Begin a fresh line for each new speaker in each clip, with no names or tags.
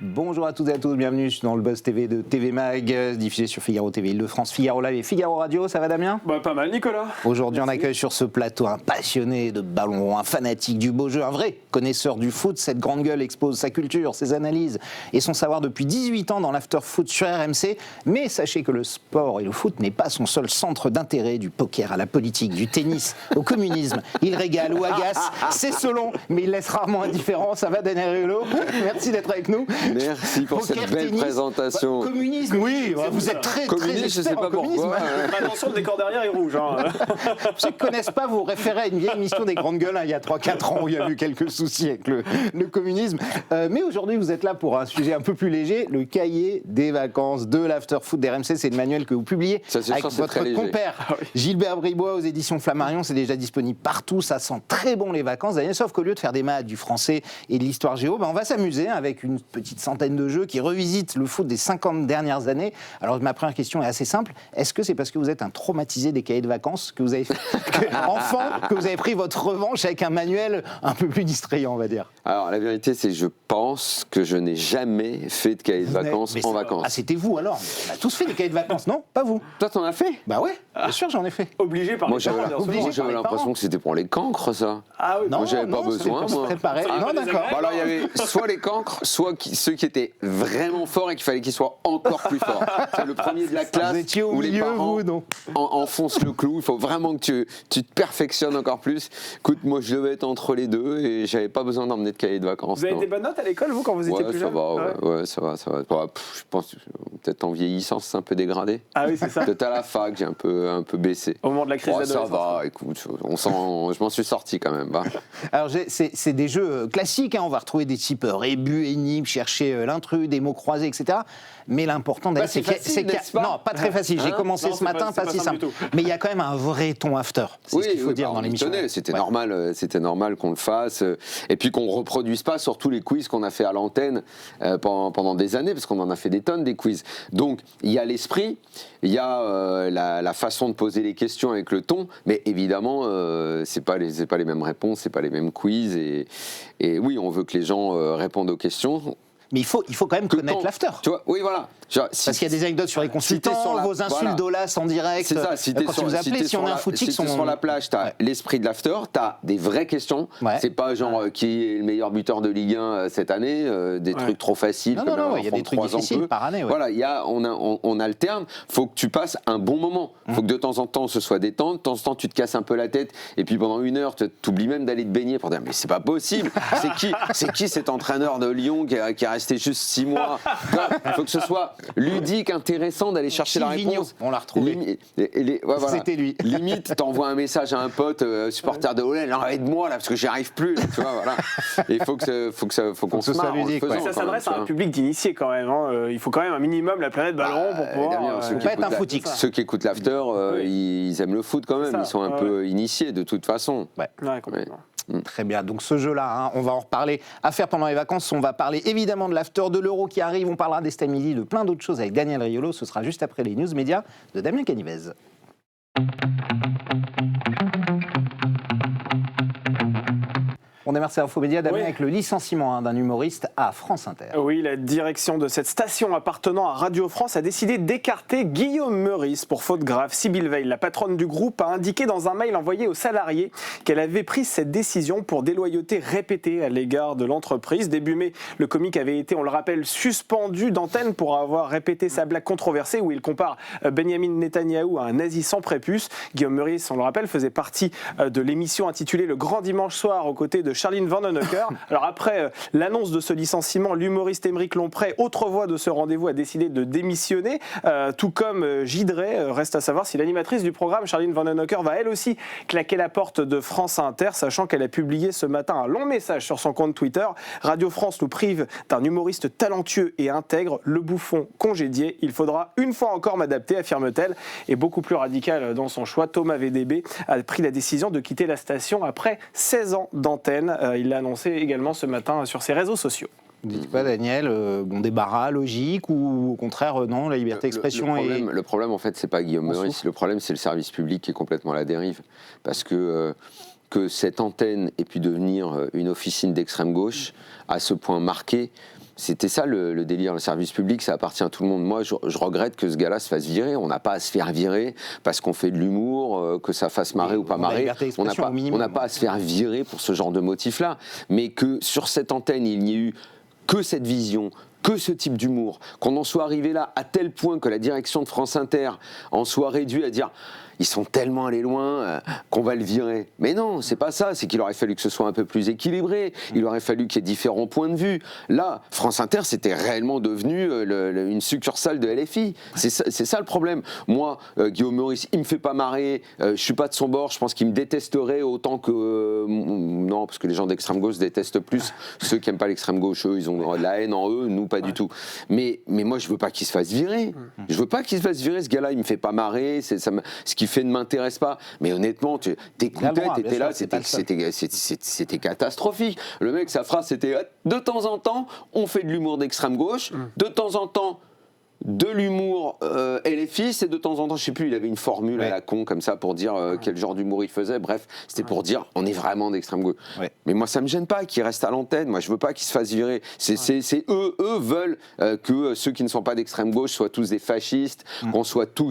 Bonjour à toutes et à tous, bienvenue dans le Buzz TV de TV Mag, diffusé sur Figaro TV Île-de-France, Figaro Live et Figaro Radio. Ça va Damien ?
Pas mal Nicolas.
Aujourd'hui on accueille sur ce plateau un passionné de ballon rond, un fanatique du beau jeu, un vrai connaisseur du foot. Cette grande gueule expose sa culture, ses analyses et son savoir depuis 18 ans dans l'after-foot sur RMC. Mais sachez que le sport et le foot n'est pas son seul centre d'intérêt, du poker à la politique, du tennis au communisme. Il régale ou agace, c'est selon, mais il laisse rarement indifférent. Ça va Daniel Riolo ? Merci d'être avec nous.
Merci pour
Poker,
cette belle
tennis,
présentation.
Communisme, oui, vous êtes très
communiste, je sais pas pourquoi.
Attention, le décor derrière est rouge.
Ceux qui ne connaissent pas, vous référez à une vieille émission des Grandes Gueules, il y a 3-4 ans, où il y a eu quelques soucis avec le communisme. Mais aujourd'hui, vous êtes là pour un sujet un peu plus léger, le cahier des vacances de l'after-foot d'RMC. C'est le manuel que vous publiez avec votre compère Gilbert Bribois aux éditions Flammarion. C'est déjà disponible partout, ça sent très bon les vacances. Daniel, sauf qu'au lieu de faire des maths, du français et de l'histoire géo, on va s'amuser avec une petite centaine de jeux qui revisitent le foot des 50 dernières années. Alors ma première question est assez simple. Est-ce que c'est parce que vous êtes un traumatisé des cahiers de vacances que vous avez enfant que vous avez pris votre revanche avec un manuel un peu plus distrayant, on va dire?
Alors la vérité, c'est que je pense que je n'ai jamais fait de cahier de vacances en vacances.
Ah, c'était vous alors? On a tous fait des cahiers de vacances, non? Pas vous?
Toi, t'en as fait?
Bah ouais, bien sûr, j'en ai fait.
Obligé par les parents.
Moi, j'avais l'impression que c'était pour les cancres, ça.
Ah oui.
Non,
moi, j'avais pas besoin, moi.
Non, d'accord.
Bon, alors, il y avait soit les cancres, soit ceux qui étaient vraiment forts et qu'il fallait qu'ils soient encore plus forts. C'est le premier de la classe.
Vous étiez au
où
milieu,
les parents
vous, non?
enfoncent le clou. Il faut vraiment que tu te perfectionnes encore plus. Écoute, moi, je devais être entre les deux et j'avais pas besoin d'emmener de cahier de vacances.
Vous avez des bonnes notes à l'école, vous, quand vous étiez plus jeune?
Ouais, ça va. Je pense peut-être en vieillissant, c'est un peu dégradé.
Ah oui, c'est ça.
Peut-être à la fac, j'ai un peu baissé.
Au moment de la crise d'adolescence.
Ça va, écoute, je m'en suis sorti quand même.
Alors, c'est des jeux classiques, hein, on va retrouver des types rébus, énigmes, chercher l'intrus, des mots croisés, etc. Mais l'important, c'est que... Non, pas très facile. J'ai commencé ce matin, pas si simple. Mais il y a quand même un vrai ton after. C'est ce qu'il faut dire dans l'émission.
C'était normal qu'on le fasse. Et puis qu'on ne reproduise pas sur tous les quiz qu'on a fait à l'antenne pendant des années, parce qu'on en a fait des tonnes des quiz. Donc, il y a l'esprit, il y a la façon de poser les questions avec le ton, mais évidemment, c'est pas les mêmes réponses, c'est pas les mêmes quiz. Et oui, on veut que les gens répondent aux questions.
Mais il faut quand même connaître l'after.
Tu vois, oui, voilà.
Parce qu'il y a des anecdotes sur les consultants, vos insultes d'Olas en direct.
C'est ça, si on est un footix, sur la plage, t'as l'esprit de l'after, t'as des vraies questions. Ouais. C'est pas genre qui est le meilleur buteur de Ligue 1 cette année, des trucs trop faciles.
Non, il y a des trucs difficiles par année. Ouais.
Voilà, on alterne. Faut que tu passes un bon moment. Faut que de temps en temps ce soit détente. De temps en temps, tu te casses un peu la tête. Et puis pendant 1 heure, t'oublies même d'aller te baigner pour dire mais c'est pas possible. C'est qui cet entraîneur de Lyon qui est resté juste 6 mois? Faut que ce soit ludique, intéressant d'aller chercher la réponse.
On l'a retrouvé.
Voilà.
C'était lui.
Limite, t'envoies un message à un pote supporter de OL, aide-moi là parce que j'y arrive plus. Là, tu vois, voilà. Et il faut qu'on se marre.
Ça s'adresse à un public d'initiés quand même. Hein. Il faut quand même un minimum la planète ballon pour pouvoir.
Pas être un footix.
Ceux qui écoutent l'after, ils aiment le foot quand même. Ils sont un peu initiés de toute façon.
Ouais, complètement.
Très bien, donc ce jeu-là, on va en reparler à faire pendant les vacances. On va parler évidemment de l'after, de l'Euro qui arrive. On parlera des Stades Midi, de plein d'autres choses avec Daniel Riolo. Ce sera juste après les news médias de Damien Canivez. On démarre ces infomédias Damien avec le licenciement d'un humoriste à France Inter.
Oui, la direction de cette station appartenant à Radio France a décidé d'écarter Guillaume Meurice pour faute grave. Sybille Veil, la patronne du groupe, a indiqué dans un mail envoyé aux salariés qu'elle avait pris cette décision pour déloyauté répétée à l'égard de l'entreprise. Début mai, le comique avait été, on le rappelle, suspendu d'antenne pour avoir répété sa blague controversée où il compare Benjamin Netanyahou à un nazi sans prépuce. Guillaume Meurice, on le rappelle, faisait partie de l'émission intitulée Le Grand Dimanche Soir aux côtés de Charline Vanhoenacker. Alors après l'annonce de ce licenciement, l'humoriste Émeric Lomprey, autre voix de ce rendez-vous, a décidé de démissionner, tout comme Gidray. Reste à savoir si l'animatrice du programme, Charline Vanhoenacker, va elle aussi claquer la porte de France Inter, sachant qu'elle a publié ce matin un long message sur son compte Twitter. Radio France nous prive d'un humoriste talentueux et intègre, le bouffon congédié. Il faudra une fois encore m'adapter, affirme-t-elle. Et beaucoup plus radical dans son choix, Thomas VDB a pris la décision de quitter la station après 16 ans d'antenne. RN. Il l'a annoncé également ce matin sur ses réseaux sociaux.
Vous ne dites pas, Daniel, bon débarras logique ou au contraire, non, la liberté d'expression
le problème, en fait, c'est pas Guillaume Meurice. Le problème, c'est le service public qui est complètement à la dérive. Parce que cette antenne ait pu devenir une officine d'extrême gauche à ce point marqué, c'était ça le délire. Le service public, ça appartient à tout le monde. Moi, je regrette que ce gars-là se fasse virer. On n'a pas à se faire virer parce qu'on fait de l'humour, que ça fasse marrer ou pas marrer. On n'a pas à se faire virer pour ce genre de motif-là. Mais que sur cette antenne, il n'y ait eu que cette vision, que ce type d'humour, qu'on en soit arrivé là à tel point que la direction de France Inter en soit réduite à dire ils sont tellement allés loin qu'on va le virer. Mais non, c'est pas ça, c'est qu'il aurait fallu que ce soit un peu plus équilibré, il aurait fallu qu'il y ait différents points de vue. Là, France Inter, c'était réellement devenu une succursale de LFI. C'est ça le problème. Moi, Guillaume Meurice, il me fait pas marrer, je suis pas de son bord, je pense qu'il me détesterait autant que... non, parce que les gens d'extrême gauche détestent plus ceux qui aiment pas l'extrême gauche, eux, ils ont de la haine en eux, nous, pas du tout. Mais moi, je veux pas qu'il se fasse virer. Je veux pas qu'il se fasse virer, ce gars-là, il me fait pas marrer, ce qui fait ne m'intéresse pas. Mais honnêtement, t'écoutais, t'étais là, c'était catastrophique. Le mec, sa phrase, c'était de temps en temps, on fait de l'humour d'extrême gauche, de temps en temps, de l'humour LFI, c'est de temps en temps, je sais plus, il avait une formule à la con comme ça pour dire quel genre d'humour il faisait. Bref, c'était pour dire on est vraiment d'extrême gauche. Mais moi, ça me gêne pas qu'il reste à l'antenne. Moi, je veux pas qu'il se fasse virer. C'est eux veulent que ceux qui ne sont pas d'extrême gauche soient tous des fascistes,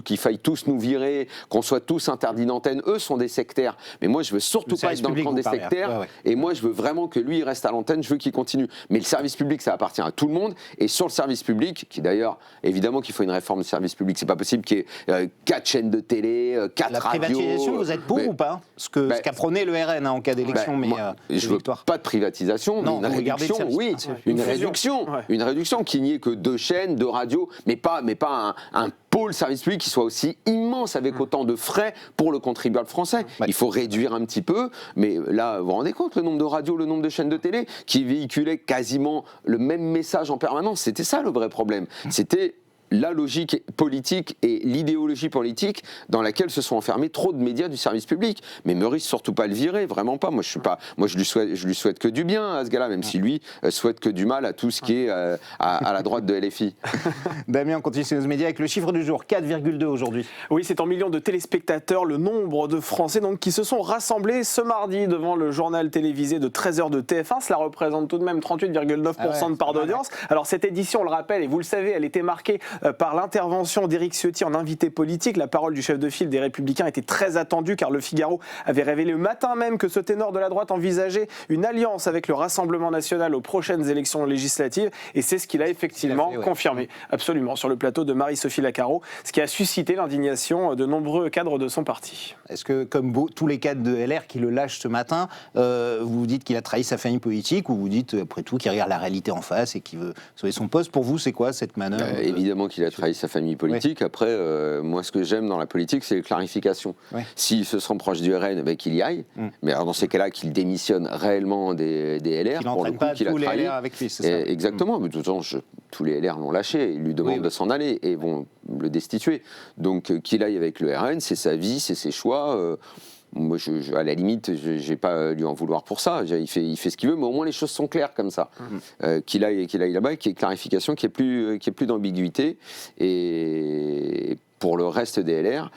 qu'il faille tous nous virer, qu'on soit tous interdits d'antenne. Eux sont des sectaires. Mais moi, je veux surtout pas être dans le camp des sectaires. Et moi, je veux vraiment que lui il reste à l'antenne. Je veux qu'il continue. Mais le service public, ça appartient à tout le monde. Et sur le service public, qui d'ailleurs évidemment qu'il faut une réforme du service public. C'est pas possible qu'il y ait 4 chaînes de télé, 4 radios.
La privatisation, vous êtes pour ou pas ? Ce qu'a prôné le RN en cas d'élection,
je veux pas de privatisation, mais une réduction. Oui, une réduction. Une réduction, qu'il n'y ait que 2 chaînes, 2 radios, mais pas un pôle service public qui soit aussi immense avec autant de frais pour le contribuable français. Il faut réduire un petit peu, mais là, vous vous rendez compte, le nombre de radios, le nombre de chaînes de télé qui véhiculaient quasiment le même message en permanence. C'était ça le vrai problème. C'était la logique politique et l'idéologie politique dans laquelle se sont enfermés trop de médias du service public. Mais Meurice, surtout pas le virer, vraiment pas. Moi, je lui souhaite que du bien à ce gars-là, même si lui souhaite que du mal à tout ce qui est à la droite de LFI.
Damien, on continue sur nos médias avec le chiffre du jour, 4,2 aujourd'hui.
Oui, c'est en millions de téléspectateurs le nombre de Français qui se sont rassemblés ce mardi devant le journal télévisé de 13h de TF1. Cela représente tout de même 38,9% de part d'audience. Alors cette édition, on le rappelle, et vous le savez, elle était marquée par l'intervention d'Éric Ciotti en invité politique. La parole du chef de file des Républicains était très attendue car le Figaro avait révélé le matin même que ce ténor de la droite envisageait une alliance avec le Rassemblement national aux prochaines élections législatives et c'est ce qu'il a effectivement confirmé. Absolument, sur le plateau de Marie-Sophie Lacaro, ce qui a suscité l'indignation de nombreux cadres de son parti.
Est-ce que, comme tous les cadres de LR qui le lâchent ce matin, vous vous dites qu'il a trahi sa famille politique ou vous dites, après tout, qu'il regarde la réalité en face et qu'il veut sauver son poste ? Pour vous, c'est quoi cette manœuvre
Évidemment qu'il a trahi sa famille politique. Après, moi, ce que j'aime dans la politique, c'est les clarifications. S'il se sent proche du RN, qu'il y aille. Mais alors, dans ces cas-là, qu'il démissionne réellement des LR.
Qu'il n'entraîne pas tous les LR avec lui, c'est ça ?
Exactement. Mais de toute façon, tous les LR l'ont lâché. Ils lui demandent de s'en aller et vont le destituer. Donc, qu'il aille avec le RN, c'est sa vie, c'est ses choix. Moi, à la limite, je n'ai pas à lui en vouloir pour ça. Il fait ce qu'il veut, mais au moins les choses sont claires comme ça. Qu'il aille là-bas, qu'il y ait clarification, qu'il n'y ait plus d'ambiguïté. Et pour le reste des LR,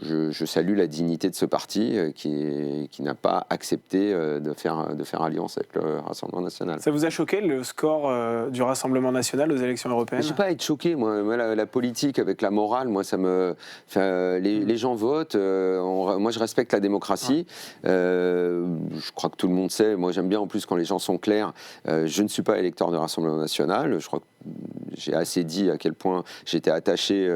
je salue la dignité de ce parti qui n'a pas accepté de faire alliance avec le Rassemblement national.
Ça vous a choqué le score du Rassemblement national aux élections européennes ?
Je ne sais pas être choqué, moi la politique avec la morale, moi ça me, les gens votent, moi je respecte la démocratie, je crois que tout le monde sait, moi j'aime bien en plus quand les gens sont clairs, je ne suis pas électeur du Rassemblement national, je crois que j'ai assez dit à quel point j'étais attaché,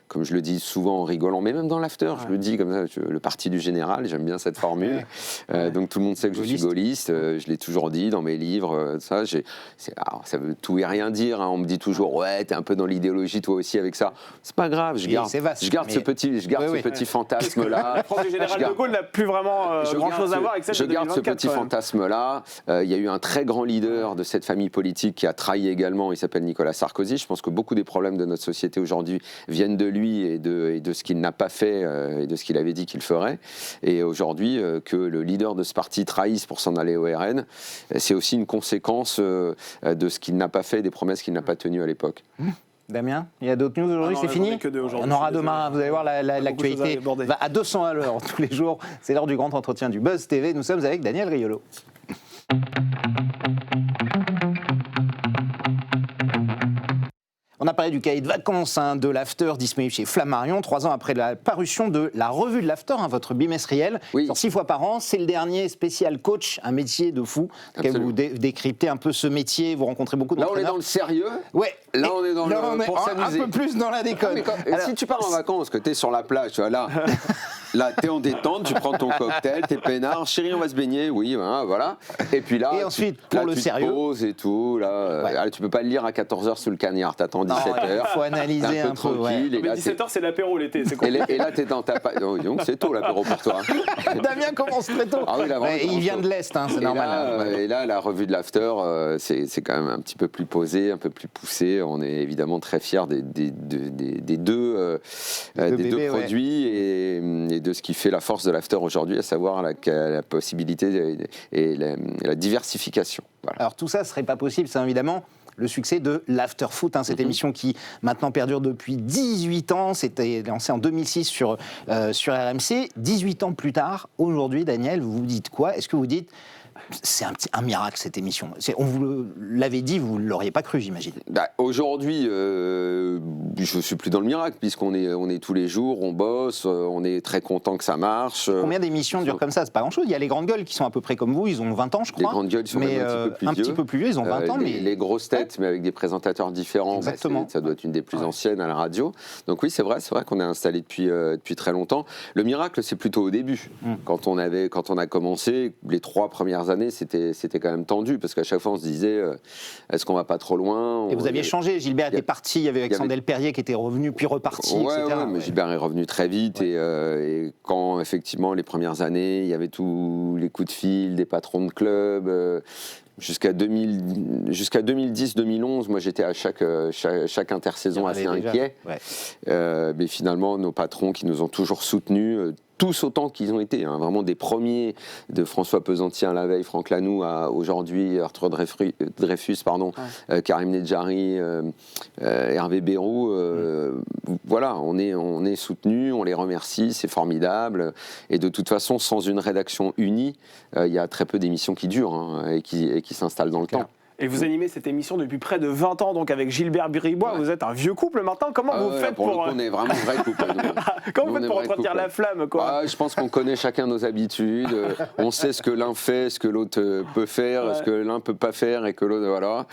comme je le dis souvent en rigolant, mais même dans l'after, je le dis comme ça, le parti du général, j'aime bien cette formule. Donc tout le monde sait que je suis gaulliste, je l'ai toujours dit dans mes livres, ça veut tout et rien dire, hein. On me dit toujours, ouais, t'es un peu dans l'idéologie toi aussi avec ça. C'est pas grave, je garde ce petit fantasme-là.
La France du général de Gaulle n'a plus vraiment grand-chose à voir avec celle de 2024.
Je garde ce petit fantasme-là. Il y a eu un très grand leader de cette famille politique qui a trahi également, il s'appelle Nicolas Sarkozy. Je pense que beaucoup des problèmes de notre société aujourd'hui viennent de lui. lui et de ce qu'il n'a pas fait et de ce qu'il avait dit qu'il ferait. Et aujourd'hui, que le leader de ce parti trahisse pour s'en aller au RN, c'est aussi une conséquence de ce qu'il n'a pas fait, des promesses qu'il n'a pas tenues à l'époque.
Damien, il y a d'autres news aujourd'hui, c'est fini? On aura demain, vous allez voir, l'actualité va à 200 à l'heure tous les jours. C'est l'heure du grand entretien du Buzz TV. Nous sommes avec Daniel Riolo. On a parlé du cahier de vacances, de l'After disponible chez Flammarion, 3 ans après la parution de la revue de l'After, votre bimestriel.
Oui.
6 fois par an, c'est le dernier spécial coach, un métier de fou. Vous décryptez un peu ce métier, vous rencontrez beaucoup d'entraîneurs.
Là, on est dans le sérieux.
Ouais.
Là, on est dans pour s'amuser.
Un peu plus dans la déconne.
Si tu pars en vacances, que tu es sur la plage, tu vois, là, tu es en détente, tu prends ton cocktail, t'es peinard, chérie, on va se baigner, oui, voilà. Et puis là,
ensuite, pour le sérieux,
te poses et tout. Là, tu peux pas le lire à 14h sous le cagnard, t'attends 17h.
Il faut analyser un peu.
Tranquille,
Mais 17h, c'est l'apéro l'été, c'est cool.
Et là, t'es dans ta... Donc, c'est tôt l'apéro pour toi.
Damien commence très tôt.
Ah oui, là,
il vient de l'Est, c'est normal.
Et là, la revue de l'After, c'est quand même un petit peu plus posé, un peu plus poussé. On est évidemment très fiers des deux produits et de ce qui fait la force de l'After aujourd'hui, à savoir la possibilité et la diversification. Voilà.
Alors tout ça ne serait pas possible, c'est évidemment le succès de l'After Foot, cette émission qui maintenant perdure depuis 18 ans, c'était lancé en 2006 sur RMC. 18 ans plus tard, aujourd'hui, Daniel, vous vous dites quoi? Est-ce que vous dites c'est un miracle cette émission? On vous l'avait dit, vous ne l'auriez pas cru, j'imagine.
Aujourd'hui, je ne suis plus dans le miracle, puisqu'on est tous les jours, on bosse, on est très content que ça marche.
Combien d'émissions durent comme ça? C'est pas grand-chose. Il y a les grandes gueules qui sont à peu près comme vous, ils ont 20 ans, je crois.
Les grandes gueules sont
mais, un petit peu plus vieux, ils ont 20 ans.
Les grosses têtes, mais avec des présentateurs différents, ça doit être une des plus anciennes à la radio. Donc oui, c'est vrai qu'on est installé depuis très longtemps. Le miracle, c'est plutôt au début. Quand on a commencé, les 3 premières années, c'était quand même tendu, parce qu'à chaque fois on se disait est-ce qu'on va pas trop loin?
Et vous aviez changé, Gilbert était parti, il y avait Alexandre Delperrier qui était revenu puis reparti, etc.
Mais Gilbert est revenu très vite et quand effectivement les premières années il y avait tous les coups de fil des patrons de club, jusqu'à 2010-2011, moi j'étais à chaque intersaison assez inquiet. Mais finalement, nos patrons qui nous ont toujours soutenus, tous autant qu'ils ont été, vraiment des premiers, de François Pesantier à la veille, Franck Lanoux à aujourd'hui, Arthur Dreyfus, Karim Nedjari, Hervé Bérou. Voilà, on est soutenus, on les remercie, c'est formidable. Et de toute façon, sans une rédaction unie, il y a très peu d'émissions qui durent et qui s'installent dans le temps.
Et vous animez cette émission depuis près de 20 ans, donc avec Gilbert Bribois. Vous êtes un vieux couple maintenant. Comment vous faites pour...
On est vraiment un vrai couple.
Comment vous faites pour entretenir la flamme, quoi?
Je pense qu'on connaît chacun nos habitudes. On sait ce que l'un fait, ce que l'autre peut faire, ce que l'un peut pas faire et que l'autre... Voilà.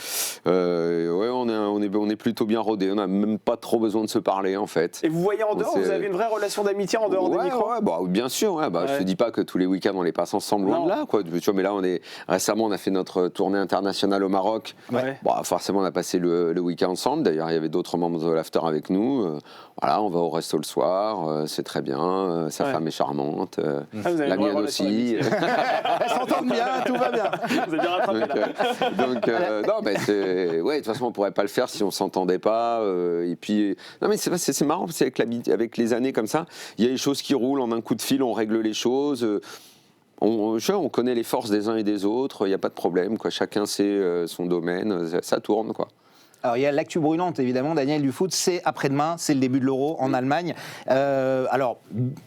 On est plutôt bien rodés. On n'a même pas trop besoin de se parler, en fait.
Et vous voyez en dehors, vous avez une vraie relation d'amitié en dehors des micros?
Bien sûr. Je te dis pas que tous les week-ends, on les passe ensemble, loin de là. Quoi. Tu vois, mais là, récemment, on a fait notre tournée internationale au Maroc. Forcément, on a passé le week-end ensemble. D'ailleurs, il y avait d'autres membres de l'After avec nous. Voilà, on va au resto le soir, c'est très bien. Sa femme est charmante, la mienne aussi.
Elles s'entendent bien, tout va bien.
Vous êtes bien rattrapé là.
De toute façon, on pourrait pas le faire si on s'entendait pas. Et puis, non, mais c'est marrant parce qu'avec les années comme ça, il y a des choses qui roulent en un coup de fil, on règle les choses. On connaît les forces des uns et des autres, il n'y a pas de problème, quoi. Chacun sait son domaine, ça tourne, quoi.
Alors il y a l'actu brûlante évidemment, Daniel, du foot, c'est après-demain, c'est le début de l'Euro en Allemagne. Alors,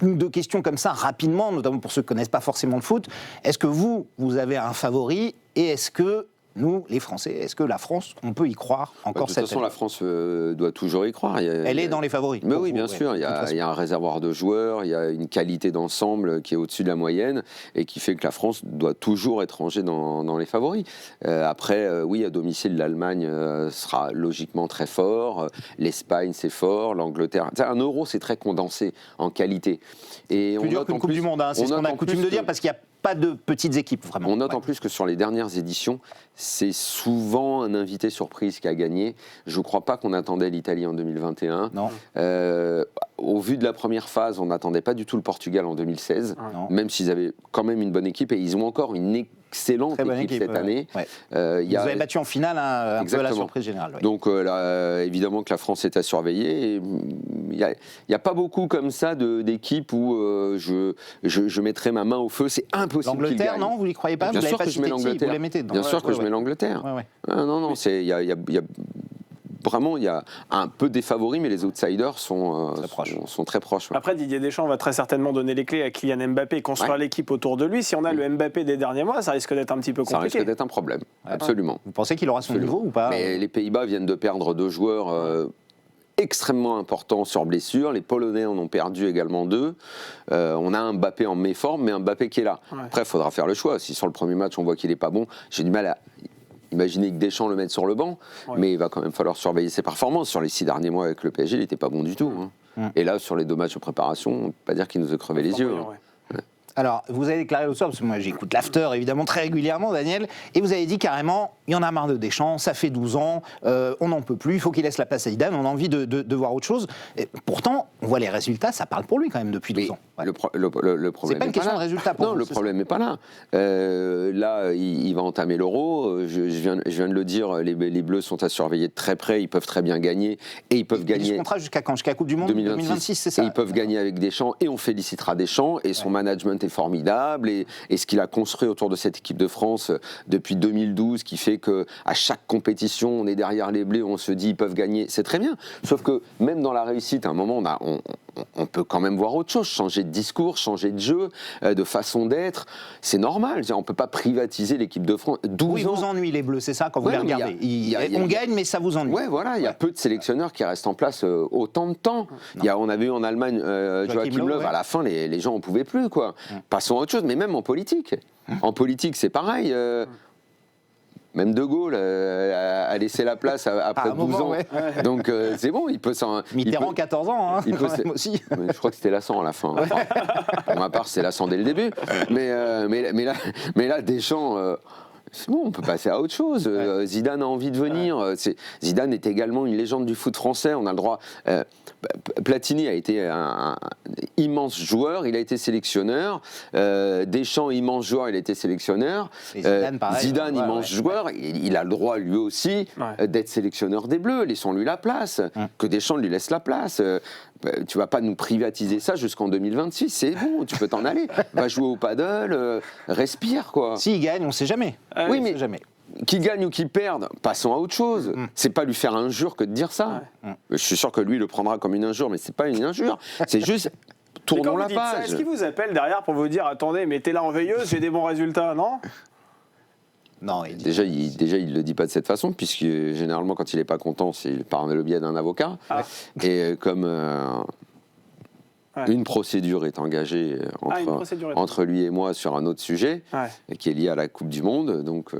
deux questions comme ça rapidement, notamment pour ceux qui ne connaissent pas forcément le foot. Est-ce que vous avez un favori et est-ce que nous, les Français, est-ce que la France, on peut y croire encore cette année?
De toute façon, la France doit toujours y croire.
Elle est dans les favoris.
Mais oui, bien sûr. Il y a un réservoir de joueurs, il y a une qualité d'ensemble qui est au-dessus de la moyenne et qui fait que la France doit toujours être rangée dans les favoris. Après, oui, à domicile, l'Allemagne sera logiquement très fort. L'Espagne, c'est fort. L'Angleterre. Un Euro, c'est très condensé en qualité. Et
plus dur qu'une Coupe du Monde, c'est ce qu'on a coutume de dire, parce qu'il y a pas de petites équipes, vraiment.
On note en plus que sur les dernières éditions, c'est souvent un invité surprise qui a gagné. Je ne crois pas qu'on attendait l'Italie en 2021.
Non.
Au vu de la première phase, on n'attendait pas du tout le Portugal en 2016,
Non.
même s'ils avaient quand même une bonne équipe et ils ont encore une excellente
Très bonne
équipe cette année.
Ouais.
Il y
Vous
a-
avez battu en finale, un peu à la surprise générale. Ouais.
Donc là, évidemment que la France est à surveiller. Et il n'y a pas beaucoup comme ça d'équipes où je mettrais ma main au feu. C'est impossible qu'ils
L'Angleterre,
gagnent.
non, vous n'y croyez pas?
Bien
Vous l'avez
sûr
pas
que je mets
cité, si,
l'Angleterre.
vous les mettez dedans.
Bien sûr que je mets l'Angleterre.
Ouais, ouais.
Ah, non, il y a vraiment, il y a un peu des favoris, mais les outsiders sont très proches. Ouais.
Après, Didier Deschamps va très certainement donner les clés à Kylian Mbappé et construire l'équipe autour de lui. Si on a le Mbappé des derniers mois, ça risque d'être un petit peu
Ça
compliqué.
risque d'être un problème, absolument.
Vous pensez qu'il aura son niveau ou pas?
Mais les Pays-Bas viennent de perdre 2 joueurs extrêmement importants sur blessure. Les Polonais en ont perdu également 2. On a un Mbappé en méforme, mais un Mbappé qui est là.
Ouais.
Après, il faudra faire le choix. Si sur le premier match, on voit qu'il n'est pas bon, j'ai du mal à imaginer que Deschamps le mette sur le banc, mais il va quand même falloir surveiller ses performances. Sur les 6 derniers mois avec le PSG, il n'était pas bon du tout. Hein. Et là, sur les 2 matchs de préparation, on ne peut pas dire qu'il nous a crevé les yeux. Hein.
Alors, vous avez déclaré l'autre soir, parce que moi j'écoute l'after évidemment très régulièrement, Daniel, et vous avez dit carrément, il y en a marre de Deschamps, ça fait 12 ans, on n'en peut plus, il faut qu'il laisse la place à Zidane, on a envie de voir autre chose. Et pourtant, on voit les résultats, ça parle pour lui quand même depuis 12 ans. Ouais.
Le problème
C'est pas une question de résultat pour
non,
vous,
le problème n'est pas là. Là, il va entamer l'Euro. Je viens de le dire, les Bleus sont à surveiller de très près. Ils peuvent très bien gagner. Et ils peuvent gagner.
Ce contrat jusqu'à quand? Jusqu'à la Coupe du Monde 2026, c'est ça?
Et ils peuvent gagner avec Deschamps. Et on félicitera Deschamps. Et son management est formidable. Et ce qu'il a construit autour de cette équipe de France depuis 2012, qui fait qu'à chaque compétition, on est derrière les Bleus, on se dit ils peuvent gagner. C'est très bien. Sauf que même dans la réussite, à un moment, on peut quand même voir autre chose, changer de discours, changer de jeu, de façon d'être. C'est normal. On ne peut pas privatiser l'équipe de France. 12 ans.
Vous ennuie les Bleus, c'est ça, quand vous les regardez. On gagne, mais ça vous ennuie.
Ouais, voilà. Il y a peu de sélectionneurs qui restent en place autant de temps. On avait eu en Allemagne Joachim Löw. À la fin, les gens n'en pouvaient plus, quoi. Passons à autre chose, mais même en politique. En politique, c'est pareil. Même De Gaulle a laissé la place après 12 ans. Ouais. Donc c'est bon, il peut s'en...
Mitterrand, 14 ans, hein,
il peut
quand même aussi.
Je crois que c'était lassant à la fin. Pour ma part, c'est lassant dès le début. Mais là, Deschamps... c'est bon, on peut passer à autre chose. Zidane a envie de venir. Zidane est également une légende du foot français. On a le droit... Platini a été un immense joueur, il a été sélectionneur. Deschamps, immense joueur, il a été sélectionneur. Zidane, immense joueur, il a le droit lui aussi d'être sélectionneur des Bleus. Laissons-lui la place. Que Deschamps lui laisse la place. Tu vas pas nous privatiser ça jusqu'en 2026. C'est bon, tu peux t'en aller. Va jouer au paddle, respire, quoi.
S'il gagne, on ne sait jamais.
Oui, mais jamais. Qu'il gagne ou qu'il perde, passons à autre chose. C'est pas lui faire injure que de dire ça. Je suis sûr que lui le prendra comme une injure, mais c'est pas une injure. C'est juste tournons la page.
Est-ce qu'il vous appelle derrière pour vous dire attendez, mettez-la en veilleuse, j'ai des bons résultats, non?
Non,
déjà, il le dit pas de cette façon, puisque généralement, quand il est pas content, c'est par le biais d'un avocat. Et comme une procédure est engagée entre lui et moi sur un autre sujet, qui est lié à la Coupe du Monde, donc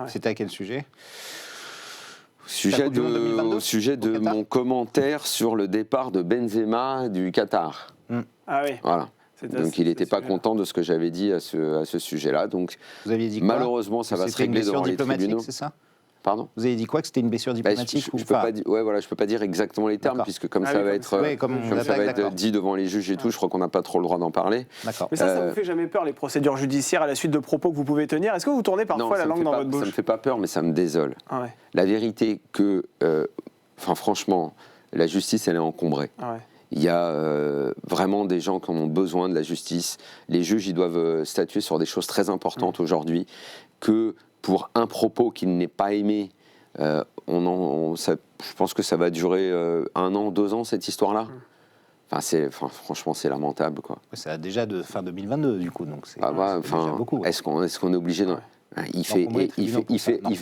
C'était à quel sujet?
Au sujet de mon commentaire sur le départ de Benzema du Qatar.
Ah oui.
Voilà. Donc il n'était pas content de ce que j'avais dit à ce sujet-là. Donc
vous aviez dit quoi?
Malheureusement, ça va se régler devant les tribunaux.
C'est ça?
Pardon?
Vous avez dit quoi? Que c'était une blessure diplomatique?
Je peux pas dire exactement les termes, puisque comme ça va être dit devant les juges et tout, je crois qu'on n'a pas trop le droit d'en parler.
Mais ça vous fait jamais peur, les procédures judiciaires à la suite de propos que vous pouvez tenir? Est-ce que vous tournez parfois la langue dans votre bouche?
Ça me fait pas peur, mais ça me désole. La vérité que, franchement, la justice, elle est encombrée. Il y a vraiment des gens qui ont besoin de la justice. Les juges, ils doivent statuer sur des choses très importantes aujourd'hui, que pour un propos qu'il n'est pas aimé, je pense que ça va durer 1 an, 2 ans, cette histoire-là. Franchement, c'est lamentable, quoi.
Ça a déjà de fin 2022, du coup, donc c'est
déjà beaucoup. Est-ce qu'on est obligé de...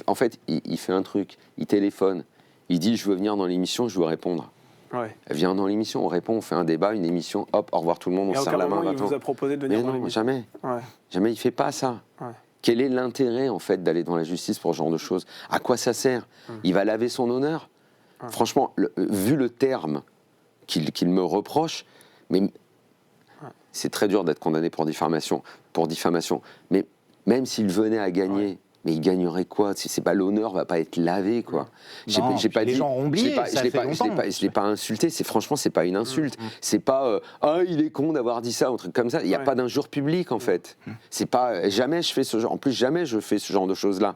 En fait, il fait un truc, il téléphone, il dit « je veux venir dans l'émission, je veux répondre ». Viens dans l'émission, on répond, on fait un débat, une émission, hop, au revoir tout le monde, on se serre la main.
Il vous a proposé de venir dans l'émission?
Jamais. Jamais, il fait pas ça. Quel est l'intérêt, en fait, d'aller dans la justice pour ce genre de choses? À quoi ça sert? Il va laver son honneur? Franchement, vu le terme qu'il me reproche, mais c'est très dur d'être condamné pour diffamation. Mais même s'il venait à gagner Mais il gagnerait quoi? C'est pas l'honneur va pas être lavé, quoi.
Non,
J'ai pas
les
dit,
gens ont oublié, ça fait longtemps.
je l'ai pas insulté. Franchement, c'est pas une insulte. C'est pas il est con d'avoir dit ça, un truc comme ça. Il y a pas d'injure publique en fait. C'est pas jamais je fais ce genre. En plus, jamais je fais ce genre de choses là.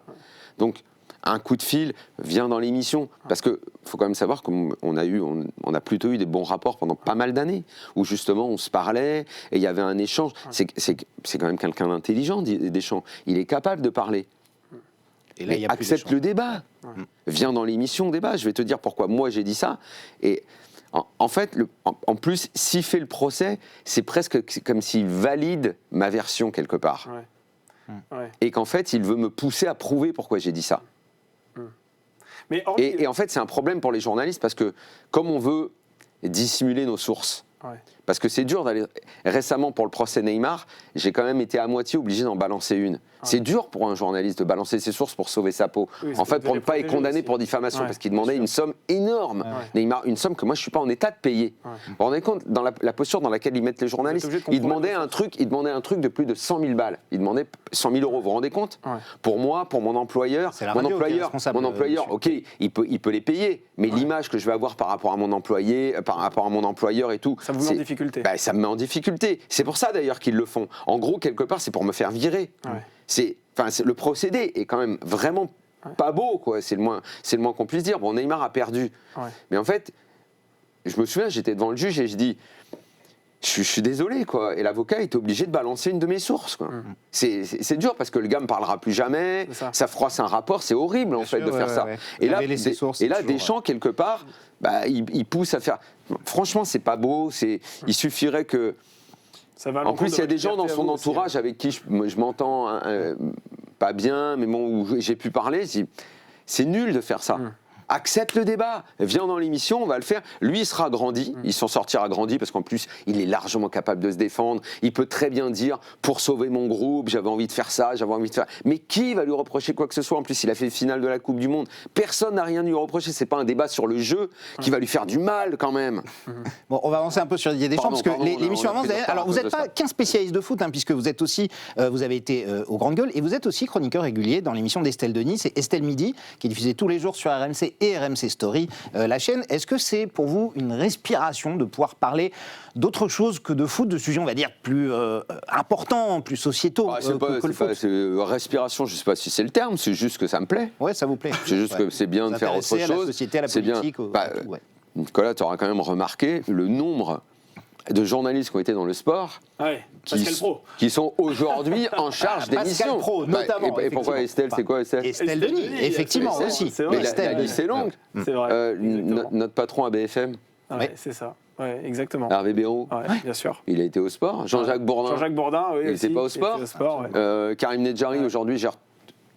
Donc un coup de fil, viens dans l'émission. Parce que faut quand même savoir qu'on a plutôt eu des bons rapports pendant pas mal d'années, où justement on se parlait et il y avait un échange. C'est quand même quelqu'un d'intelligent, Deschamps. Il est capable de parler.
Et là, il y a plus
accepte le débat. Viens dans l'émission, débat. Je vais te dire pourquoi moi j'ai dit ça. Et en fait, en plus, s'il fait le procès, c'est presque comme s'il valide ma version quelque part.
Ouais.
Et qu'en fait, il veut me pousser à prouver pourquoi j'ai dit ça.
Mais
et en fait, c'est un problème pour les journalistes parce que comme on veut dissimuler nos sources, parce que c'est dur d'aller... Récemment, pour le procès Neymar, j'ai quand même été à moitié obligé d'en balancer une. C'est dur pour un journaliste de balancer ses sources pour sauver sa peau.
Oui,
en fait, pour ne pas être condamné pour diffamation, parce qu'il demandait une somme énorme. Neymar, une somme que moi, je ne suis pas en état de payer. Vous vous rendez compte, dans la posture dans laquelle ils mettent les journalistes, il demandait un truc de plus de 100 000 balles. Il demandait 100 000 euros. Vous vous rendez compte? Pour moi, pour mon employeur, ok, il peut les payer, mais l'image que je vais avoir par rapport à mon employé, par rapport à mon employeur et tout,
ça vous met en difficulté.
Ça me met en difficulté. C'est pour ça d'ailleurs qu'ils le font. En gros, quelque part, c'est pour me faire virer. Le procédé est quand même vraiment pas beau, quoi. C'est le moins qu'on puisse dire. Bon, Neymar a perdu. Mais en fait, je me souviens, j'étais devant le juge et je dis, je suis désolé, quoi. Et l'avocat est obligé de balancer une de mes sources, quoi. C'est dur parce que le gars me parlera plus jamais. Ça froisse un rapport. C'est horrible, en fait, de faire ça. Et là, Deschamps, quelque part, il pousse à faire. Franchement, c'est pas beau. Il suffirait que. En plus, il y a des gens dans son entourage avec qui je m'entends pas bien, mais bon, où j'ai pu parler. C'est nul de faire ça. Accepte le débat, viens dans l'émission, on va le faire. Lui, il sera grandi, il s'en sortira grandi parce qu'en plus, il est largement capable de se défendre. Il peut très bien dire, pour sauver mon groupe, j'avais envie de faire ça, j'avais envie de faire. Mais qui va lui reprocher quoi que ce soit? En plus, il a fait le finale de la Coupe du Monde. Personne n'a rien à lui reprocher. C'est pas un débat sur le jeu qui va lui faire du mal quand même.
Bon, on va avancer un peu sur Didier Deschamps parce que l'émission avance. Alors, vous n'êtes pas qu'un spécialiste de foot, puisque vous êtes aussi, vous avez été aux Grandes Gueules et vous êtes aussi chroniqueur régulier dans l'émission d'Estelle Denis. C'est Estelle Midi qui est diffusée tous les jours sur RMC et RMC Story. La chaîne. Est-ce que c'est pour vous une respiration de pouvoir parler d'autre chose que de foot, de sujets, on va dire, plus importants, plus sociétaux que le foot?
Respiration, je ne sais pas si c'est le terme, c'est juste que ça me plaît.
Ouais, ça vous plaît.
C'est juste que c'est bien de faire autre chose.
À la société, à la politique.
Nicolas, tu auras quand même remarqué le nombre de journalistes qui ont été dans le sport, qui sont aujourd'hui en charge d'émissions.
Pascal Pro, notamment.
Et pourquoi Estelle, c'est quoi Estelle?
Estelle Denis, effectivement, aussi.
Mais la liste est longue.
C'est vrai.
Notre patron à BFM.
C'est ça. Ouais, exactement.
Hervé Béraud,
bien sûr.
Il a été au sport. Jean-Jacques Bourdin.
Il
n'était pas au sport. Karim Nedjari, aujourd'hui, gère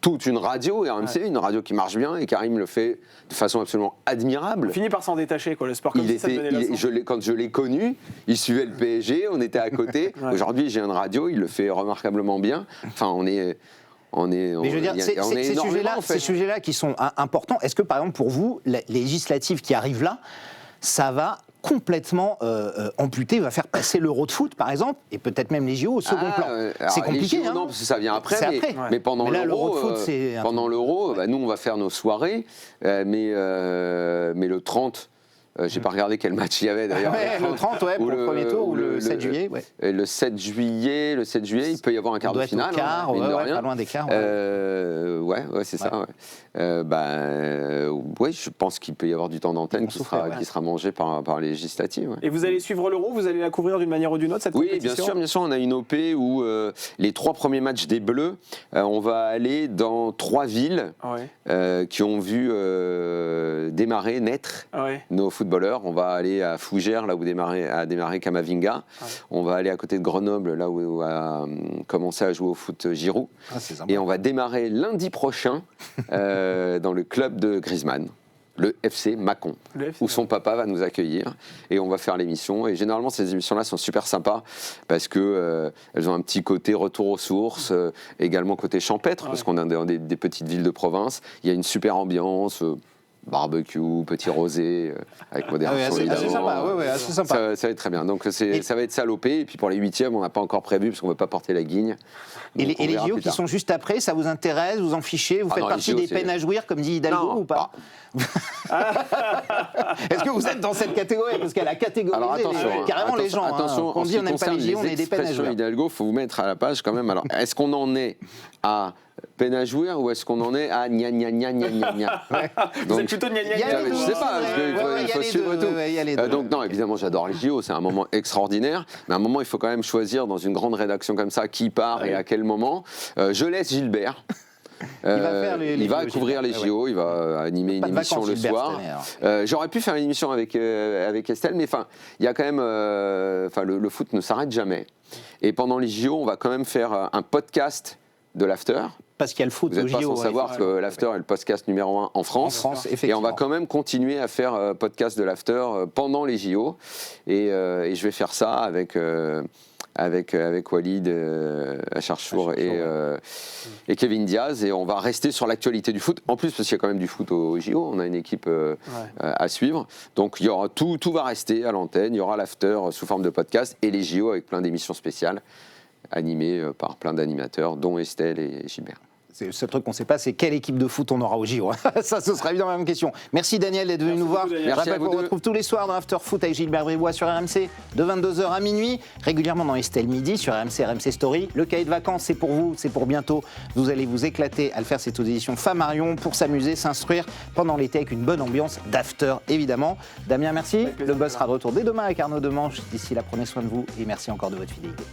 toute une radio, et RMC, une radio qui marche bien, et Karim le fait de façon absolument admirable.
On finit par s'en détacher, quoi, le sport comme
quand je l'ai connu, il suivait le PSG, on était à côté. Aujourd'hui, j'ai une radio, il le fait remarquablement bien. Enfin, mais je veux dire, ces sujets-là qui sont importants, est-ce que, par exemple, pour vous, les législatives qui arrivent là, ça va complètement amputé, va faire passer l'Euro de foot, par exemple, et peut-être même les JO au second plan. C'est compliqué. Les JO, non, parce que ça vient après. Mais pendant l'Euro, nous, on va faire nos soirées, mais le 30... j'ai pas regardé quel match il y avait d'ailleurs.
Le 30, pour le premier tour, ou le 7 juillet.
Le 7 juillet, il peut y avoir un quart de finale.
Pas loin des quarts.
C'est ça. Je pense qu'il peut y avoir du temps d'antenne qui sera mangé par les législatives.
Et vous allez suivre l'Euro, vous allez la couvrir d'une manière ou d'une autre, cette compétition?
Oui, bien sûr, on a une OP où les 3 premiers matchs des Bleus, on va aller dans 3 villes qui ont vu naître nos footballeurs. On va aller à Fougères, là où a démarré Kamavinga. On va aller à côté de Grenoble, là où a commencé à jouer au foot Giroud. Et on va démarrer lundi prochain dans le club de Griezmann, le FC Mâcon, où son papa va nous accueillir et on va faire l'émission. Et généralement, ces émissions-là sont super sympas parce que elles ont un petit côté retour aux sources, également côté champêtre, parce qu'on est dans des petites villes de province. Il y a une super ambiance. barbecue, petit rosé, avec modération évidemment.
Assez sympa, assez sympa.
Ça va être très bien. Donc ça va être salopé. Et puis pour les 8e, on n'a pas encore prévu parce qu'on ne veut pas porter la guigne.
Et les JO qui sont juste après, ça vous intéresse, vous en fichez, vous faites partie des peines à jouir, comme dit Hidalgo, ou pas? Est-ce que vous êtes dans cette catégorie? Parce qu'elle a catégorisé carrément les gens.
Attention,
on dit on n'aime pas les JO, on est des peines à jouir.
Hidalgo, il faut vous mettre à la page quand même. Alors, est-ce qu'on en est à peine à jouir ou est-ce qu'on en est à gna gna gna gna gna gna?
Vous êtes plutôt gna gna gna.
Je sais pas, il faut suivre tout. Donc non, évidemment, j'adore les JO, c'est un moment extraordinaire, mais à un moment, il faut quand même choisir dans une grande rédaction comme ça qui part et à quel moment. Je laisse Gilbert. Il va couvrir les JO, il va animer une émission le soir. J'aurais pu faire une émission avec Estelle, mais il y a quand même, le foot ne s'arrête jamais. Et pendant les JO, on va quand même faire un podcast de l'after.
Parce qu'il y a le foot
Vous n'êtes pas sans savoir que l'after est le podcast numéro 1 en France. Et on va quand même continuer à faire podcast de l'after pendant les JO. Et je vais faire ça avec Walid Acharchour et Kevin Diaz, et on va rester sur l'actualité du foot, en plus parce qu'il y a quand même du foot au JO, on a une équipe à suivre, donc il y aura tout va rester à l'antenne, il y aura l'after sous forme de podcast et les JO avec plein d'émissions spéciales animées par plein d'animateurs dont Estelle et Gilbert.
C'est ce truc qu'on ne sait pas, c'est quelle équipe de foot on aura au JO. Ça, ce sera évidemment la même question. Merci Daniel d'être venu nous voir. Je rappelle qu'on retrouve tous les soirs dans After Foot avec Gilbert Bribois sur RMC de 22h à minuit, régulièrement dans Estelle Midi sur RMC Story. Le cahier de vacances, c'est pour vous, c'est pour bientôt. Vous allez vous éclater à le faire, cette audition Famarion, pour s'amuser, s'instruire pendant l'été avec une bonne ambiance d'after, évidemment. Damien, merci. Le buzz sera de retour dès demain avec Arnaud Demange. D'ici là, prenez soin de vous et merci encore de votre fidélité.